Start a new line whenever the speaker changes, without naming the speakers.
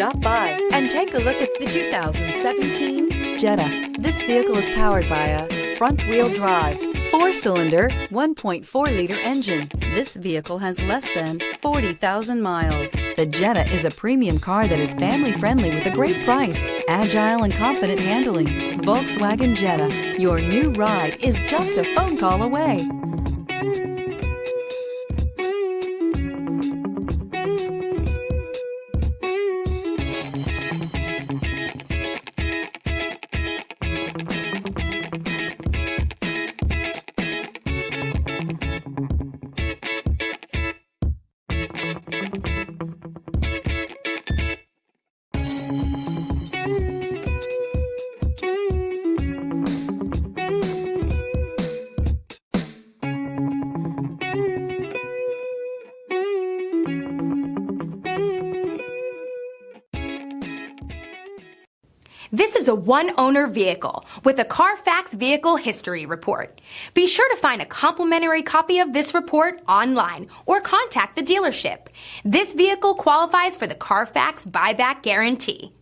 Stop by and take a look at the 2017 Jetta. This vehicle is powered by a front-wheel drive, 4-cylinder, 1.4-liter engine. This vehicle has less than 40,000 miles. The Jetta is a premium car that is family-friendly with a great price, agile and confident handling. Volkswagen Jetta, your new ride is just a phone call away.
This is a one-owner vehicle with a Carfax Vehicle History Report. Be sure to find a complimentary copy of this report online or contact the dealership. This vehicle qualifies for the Carfax Buyback Guarantee.